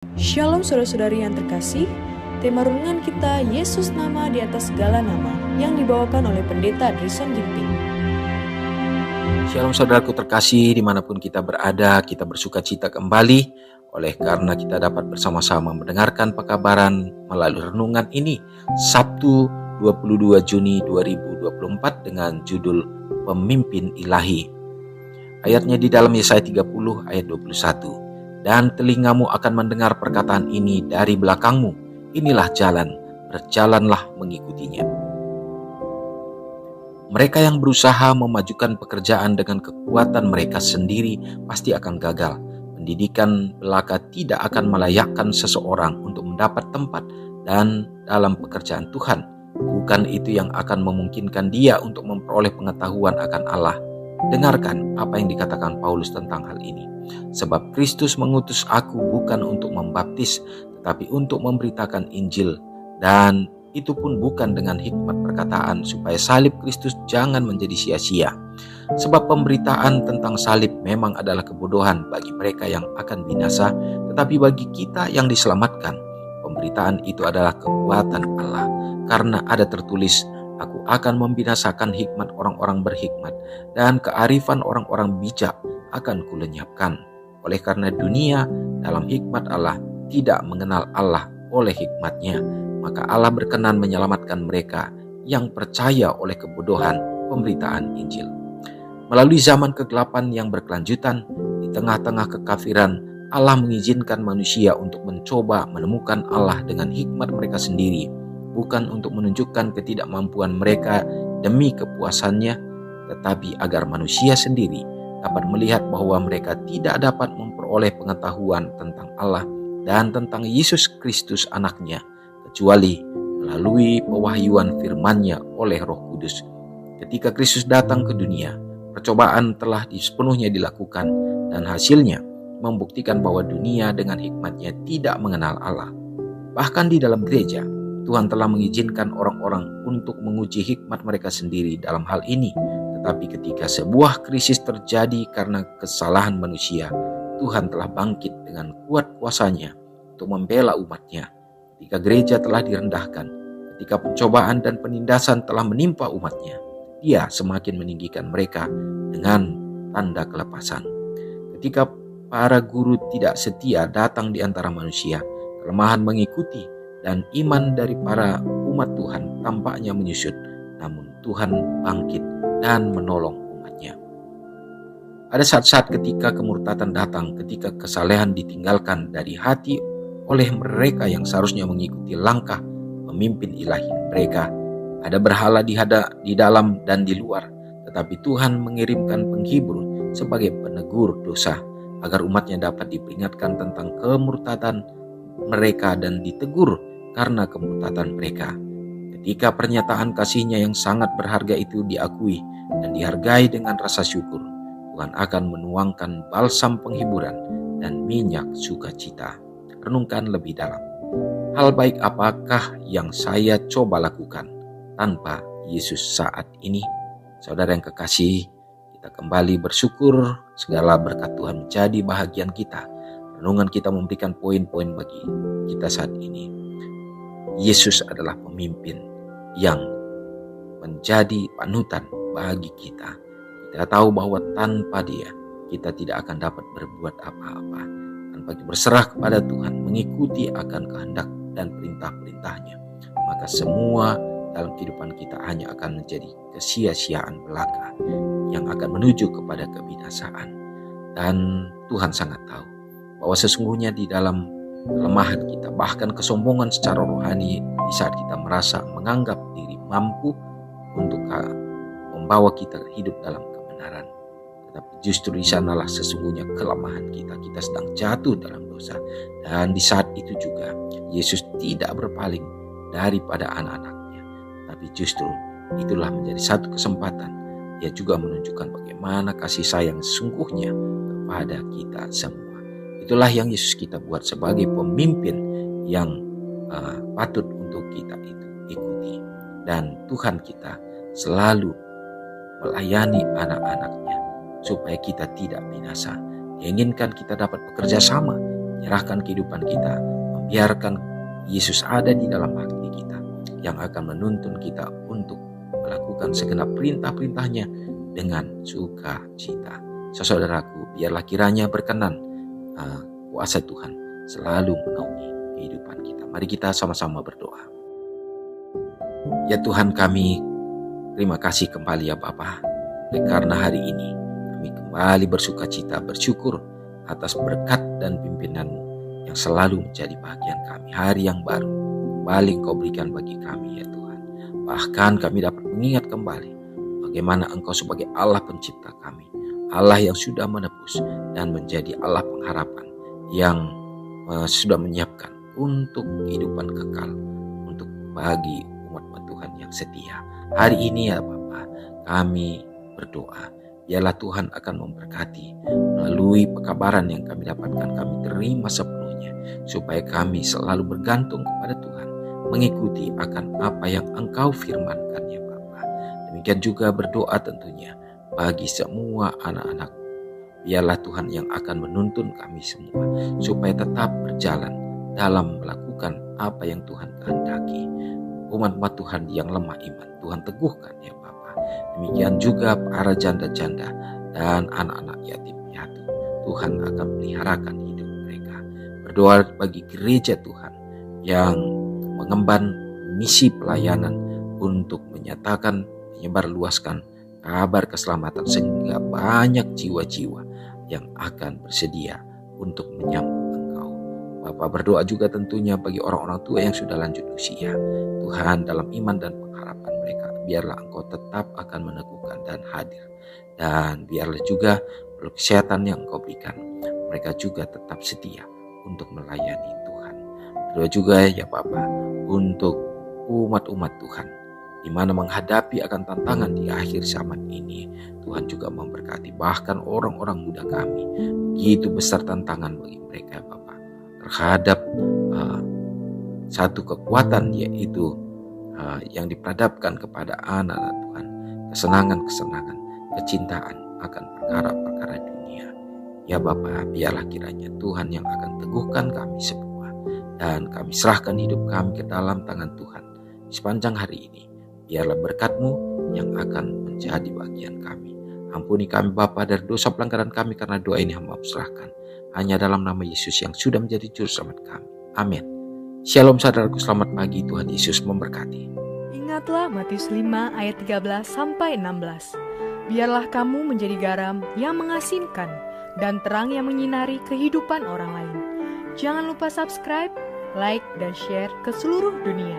Shalom saudara-saudari yang terkasih, tema renungan kita Yesus nama di atas segala nama yang dibawakan oleh Pendeta Drison Gimping. Shalom saudaraku terkasih, dimanapun kita berada, kita bersuka cita kembali oleh karena kita dapat bersama-sama mendengarkan pekabaran melalui renungan ini Sabtu 22 Juni 2024 dengan judul Pemimpin Ilahi. Ayatnya di dalam Yesaya 30 ayat 21. Dan telingamu akan mendengar perkataan ini dari belakangmu. Inilah jalan, berjalanlah mengikutinya. Mereka yang berusaha memajukan pekerjaan dengan kekuatan mereka sendiri pasti akan gagal. Pendidikan belaka tidak akan melayakkan seseorang untuk mendapat tempat dan dalam pekerjaan Tuhan. Bukan itu yang akan memungkinkan dia untuk memperoleh pengetahuan akan Allah. Dengarkan apa yang dikatakan Paulus tentang hal ini. Sebab Kristus mengutus aku bukan untuk membaptis, tetapi untuk memberitakan Injil. Dan itu pun bukan dengan hikmat perkataan, supaya salib Kristus jangan menjadi sia-sia. Sebab pemberitaan tentang salib memang adalah kebodohan bagi mereka yang akan binasa, tetapi bagi kita yang diselamatkan, pemberitaan itu adalah kekuatan Allah. Karena ada tertulis, aku akan membinasakan hikmat orang-orang berhikmat, dan kearifan orang-orang bijak akan kulenyapkan. Oleh karena dunia dalam hikmat Allah tidak mengenal Allah oleh hikmatnya, maka Allah berkenan menyelamatkan mereka yang percaya oleh kebodohan pemberitaan Injil. Melalui zaman kegelapan yang berkelanjutan, di tengah-tengah kekafiran, Allah mengizinkan manusia untuk mencoba menemukan Allah dengan hikmat mereka sendiri, bukan untuk menunjukkan ketidakmampuan mereka demi kepuasannya, tetapi agar manusia sendiri dapat melihat bahwa mereka tidak dapat memperoleh pengetahuan tentang Allah dan tentang Yesus Kristus anaknya, kecuali melalui pewahyuan firman-Nya oleh Roh Kudus. Ketika Kristus datang ke dunia, percobaan telah sepenuhnya dilakukan dan hasilnya membuktikan bahwa dunia dengan hikmat-Nya tidak mengenal Allah. Bahkan di dalam gereja, Tuhan telah mengizinkan orang-orang untuk menguji hikmat mereka sendiri dalam hal ini. Tetapi ketika sebuah krisis terjadi karena kesalahan manusia, Tuhan telah bangkit dengan kuat kuasa-Nya untuk membela umat-Nya. Ketika gereja telah direndahkan, ketika pencobaan dan penindasan telah menimpa umat-Nya, Dia semakin meninggikan mereka dengan tanda kelepasan. Ketika para guru tidak setia datang di antara manusia, kelemahan mengikuti dan iman dari para umat Tuhan tampaknya menyusut, namun Tuhan bangkit dan menolong umat-Nya. Ada saat-saat ketika kemurtatan datang, ketika kesalehan ditinggalkan dari hati oleh mereka yang seharusnya mengikuti langkah pemimpin ilahi mereka. Ada berhala di dalam dan di luar, tetapi Tuhan mengirimkan penghibur sebagai penegur dosa, agar umat-Nya dapat diperingatkan tentang kemurtatan mereka dan ditegur karena kemurtatan mereka. Ketika pernyataan kasih-Nya yang sangat berharga itu diakui dan dihargai dengan rasa syukur, Tuhan akan menuangkan balsam penghiburan dan minyak sukacita. Renungkan lebih dalam. Hal baik apakah yang saya coba lakukan tanpa Yesus saat ini? Saudara yang kekasih, kita kembali bersyukur segala berkat Tuhan menjadi bahagian kita. Renungan kita memberikan poin-poin bagi kita saat ini. Yesus adalah pemimpin yang menjadi panutan bagi kita. Kita tahu bahwa tanpa Dia kita tidak akan dapat berbuat apa-apa. Tanpa berserah kepada Tuhan, mengikuti akan kehendak dan perintah-perintah-Nya, maka semua dalam kehidupan kita hanya akan menjadi kesia-siaan belaka yang akan menuju kepada kebinasaan. Dan Tuhan sangat tahu bahwa sesungguhnya di dalam kelemahan kita, bahkan kesombongan secara rohani, di saat kita merasa menganggap diri mampu untuk membawa kita hidup dalam kebenaran, tetapi justru di sanalah sesungguhnya kelemahan kita. Kita sedang jatuh dalam dosa, dan di saat itu juga Yesus tidak berpaling daripada anak-anaknya, tapi justru itulah menjadi satu kesempatan Dia juga menunjukkan bagaimana kasih sayang sesungguhnya kepada kita semua. Itulah yang Yesus kita buat sebagai pemimpin yang patut untuk kita ikuti. Dan Tuhan kita selalu melayani anak-anaknya supaya kita tidak binasa. Dia inginkan kita dapat bekerja sama, menyerahkan kehidupan kita, membiarkan Yesus ada di dalam hati kita, yang akan menuntun kita untuk melakukan segenap perintah-perintahnya dengan sukacita. Saudaraku, biarlah kiranya berkenan kuasa Tuhan selalu menaungi kehidupan kita. Mari kita sama-sama berdoa. Ya Tuhan kami, terima kasih kembali ya Bapa, karena hari ini kami kembali bersukacita, bersyukur atas berkat dan pimpinanmu yang selalu menjadi bagian kami. Hari yang baru kembali Engkau berikan bagi kami ya Tuhan. Bahkan kami dapat mengingat kembali bagaimana Engkau sebagai Allah pencipta kami, Allah yang sudah menebus dan menjadi Allah pengharapan yang sudah menyiapkan untuk kehidupan kekal untuk bagi umat Tuhan yang setia. Hari ini ya Bapa, kami berdoa biarlah Tuhan akan memberkati melalui pekabaran yang kami dapatkan, kami terima sepenuhnya, supaya kami selalu bergantung kepada Tuhan, mengikuti akan apa yang Engkau firmankan ya Bapa. Demikian juga berdoa tentunya bagi semua anak-anak. Biarlah Tuhan yang akan menuntun kami semua supaya tetap berjalan dalam melakukan apa yang Tuhan kehendaki. Umat-umat Tuhan yang lemah iman, Tuhan teguhkan ya Bapa. Demikian juga para janda-janda dan anak-anak yatim piatu, Tuhan akan meliharakan hidup mereka. Berdoa bagi gereja Tuhan yang mengemban misi pelayanan untuk menyatakan, menyebarluaskan kabar keselamatan sehingga banyak jiwa-jiwa yang akan bersedia untuk menyambut Engkau. Bapa berdoa juga tentunya bagi orang-orang tua yang sudah lanjut usia. Tuhan dalam iman dan pengharapan mereka, biarlah Engkau tetap akan meneguhkan dan hadir. Dan biarlah juga melalui kesehatan yang Engkau berikan, mereka juga tetap setia untuk melayani Tuhan. Berdoa juga ya Bapa untuk umat-umat Tuhan di mana menghadapi akan tantangan di akhir zaman ini. Tuhan juga memberkati bahkan orang-orang muda kami. Begitu besar tantangan bagi mereka Bapa terhadap satu kekuatan, yaitu yang diperhadapkan kepada anak-anak Tuhan, kesenangan-kesenangan, kecintaan akan perkara-perkara dunia. Ya Bapa, biarlah kiranya Tuhan yang akan teguhkan kami semua, dan kami serahkan hidup kami ke dalam tangan Tuhan sepanjang hari ini. Biarlah berkat-Mu yang akan menjadi bagian kami. Ampuni kami Bapa dari dosa pelanggaran kami, karena doa ini hamba serahkan hanya dalam nama Yesus yang sudah menjadi juru selamat kami. Amin. Shalom saudaraku, selamat pagi, Tuhan Yesus memberkati. Ingatlah Matius 5 ayat 13-16. Biarlah kamu menjadi garam yang mengasinkan dan terang yang menyinari kehidupan orang lain. Jangan lupa subscribe, like, dan share ke seluruh dunia.